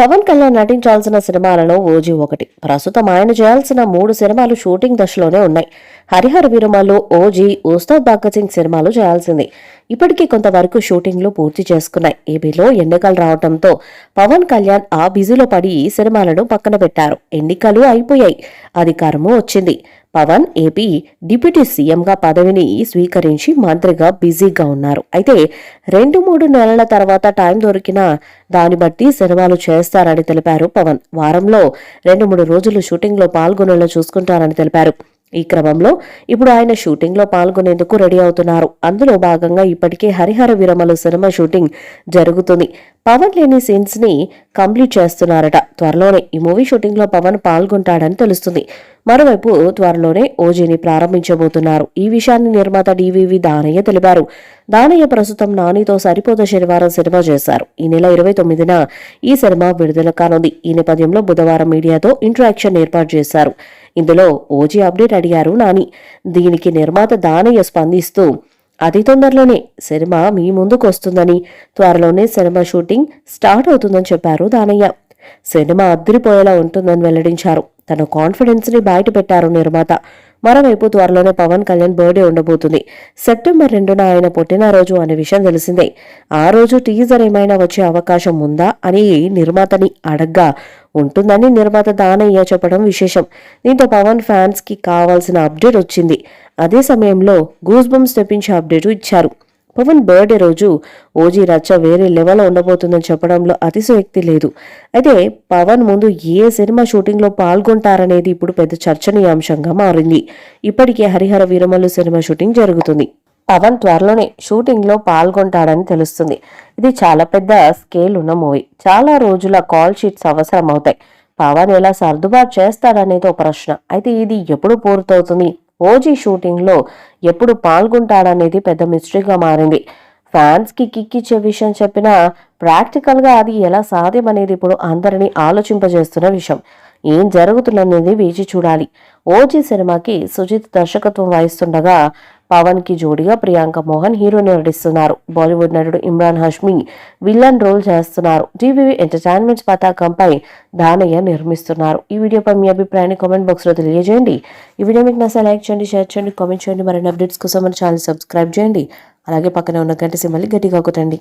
పవన్ కళ్యాణ్ నటించాల్సిన సినిమాలలో ఓజీ ఒకటి. ప్రస్తుతం ఆయన చేయాల్సిన 3 సినిమాలు షూటింగ్ దశలోనే ఉన్నాయి. హరిహర వీరమల్లు, ఓజీ, ఉస్తాద్ భగత్ సింగ్ సినిమాలు చేయాల్సింది. ఇప్పటికీ కొంతవరకు షూటింగ్లు పూర్తి చేసుకున్నాయి. ఏపీలో ఎన్నికలు రావడంతో పవన్ కళ్యాణ్ ఆ బిజీలో పడి సినిమాలను పక్కన పెట్టారు. ఎన్నికలు అయిపోయాయి, అధికారము వచ్చింది. పవన్ ఏపీ డిప్యూటీ సీఎంగా పదవిని స్వీకరించి మంత్రిగా బిజీగా ఉన్నారు. అయితే 2-3 నెలల తర్వాత టైం దొరికినా దాన్ని బట్టి సినిమాలు చేస్తారని తెలిపారు పవన్. వారంలో 2-3 రోజులు షూటింగ్లో పాల్గొనేలా చూసుకుంటారని తెలిపారు. ఈ క్రమంలో ఇప్పుడు ఆయన షూటింగ్ లో పాల్గొనేందుకు రెడీ అవుతున్నారు. అందులో భాగంగా ఇప్పటికే హరిహర వీరమలు సినిమా షూటింగ్ జరుగుతుంది. పవన్ లేని సీన్స్ ని కంప్లీట్ చేస్తున్నారట. త్వరలోనే ఈ మూవీ షూటింగ్ లో పవన్ పాల్గొంటాడని తెలుస్తుంది. మరోవైపు త్వరలోనే ఓజీని ప్రారంభించబోతున్నారు. ఈ విషయాన్ని నిర్మాత డివివి దానయ్య తెలిపారు. దానయ్య ప్రస్తుతం నానితో సరిపోద శనివారం సినిమా చేశారు. ఈ నెల 29న ఈ సినిమా విడుదల కానుంది. ఈ నేపథ్యంలో బుధవారం మీడియాతో ఇంటరాక్షన్ ఏర్పాటు చేశారు. ఇందులో ఓజీ అప్డేట్ అడిగారు నాని. దీనికి నిర్మాత దానయ్య స్పందిస్తూ అతి తొందరలోనే సినిమా మీ ముందుకు వస్తుందని, త్వరలోనే సినిమా షూటింగ్ స్టార్ట్ అవుతుందని చెప్పారు దానయ్య. సినిమా అద్దరిపోయేలా ఉంటుందని వెల్లడించారు. తన కాన్ఫిడెన్స్ ని బయట పెట్టారు నిర్మాత. మరోవైపు త్వరలోనే పవన్ కళ్యాణ్ బర్త్డే ఉండబోతుంది. సెప్టెంబర్ 2న ఆయన పుట్టినరోజు అనే విషయం తెలిసిందే. ఆ రోజు టీజర్ ఏమైనా వచ్చే అవకాశం ఉందా అని నిర్మాతని అడగ్గా ఉంటుందని నిర్మాత దానయ్య చెప్పడం విశేషం. దీంతో పవన్ ఫ్యాన్స్ కి కావాల్సిన అప్డేట్ వచ్చింది. అదే సమయంలో గూస్ బంప్స్ తెప్పించే అప్డేట్ ఇచ్చారు. పవన్ బర్త్డే రోజు ఓజీ రచ్చ వేరే లెవెల్లో ఉండబోతుందని చెప్పడంలో అతిశయోక్తి లేదు. అయితే పవన్ ముందు ఏ సినిమా షూటింగ్ లో పాల్గొంటారనేది ఇప్పుడు పెద్ద చర్చనీయాంశంగా మారింది. ఇప్పటికే హరిహర వీరమల్లు సినిమా షూటింగ్ జరుగుతుంది. పవన్ త్వరలోనే షూటింగ్ లో పాల్గొంటాడని తెలుస్తుంది. ఇది చాలా పెద్ద స్కేల్ ఉన్న మూవీ. చాలా రోజుల కాల్ షీట్స్ అవసరం అవుతాయి. పవన్ ఎలా సర్దుబాటు చేస్తాడనేది ఒక ప్రశ్న. అయితే ఇది ఎప్పుడు పూర్తవుతుంది, ఓజీ షూటింగ్ లో ఎప్పుడు పాల్గొంటాడనేది పెద్ద మిస్టరీగా మారింది. ఫ్యాన్స్ కి కిక్కిచ్చే విషయం చెప్పినా ప్రాక్టికల్ గా అది ఎలా సాధ్యం అనేది ఇప్పుడు అందరినీ ఆలోచింపజేస్తున్న విషయం. ఏం జరుగుతుందనేది వేచి చూడాలి. ఓజీ సినిమాకి సుజిత్ దర్శకత్వం వహిస్తుండగా పవన్ కి జోడిగా ప్రియాంక మోహన్ హీరోని నటిస్తున్నారు. బాలీవుడ్ నటుడు ఇమ్రాన్ హష్మీ విలన్ రోల్ చేస్తున్నారు. టీవీ ఎంటర్టైన్మెంట్స్ పతాకంపై దానయ్య నిర్మిస్తున్నారు. ఈ వీడియోపై మీ అభిప్రాయాన్ని కామెంట్ బాక్స్ లో తెలియజేయండి. ఈ వీడియో మీకు నచ్చితే లైక్ చేయండి, షేర్ చేయండి, కామెంట్ చేయండి. మరిన్ని అప్డేట్స్ కోసం మన ఛానల్ సబ్స్క్రైబ్ చేయండి. అలాగే పక్కనే ఉన్న గంట సింబల్ని గట్టిగా కొట్టండి.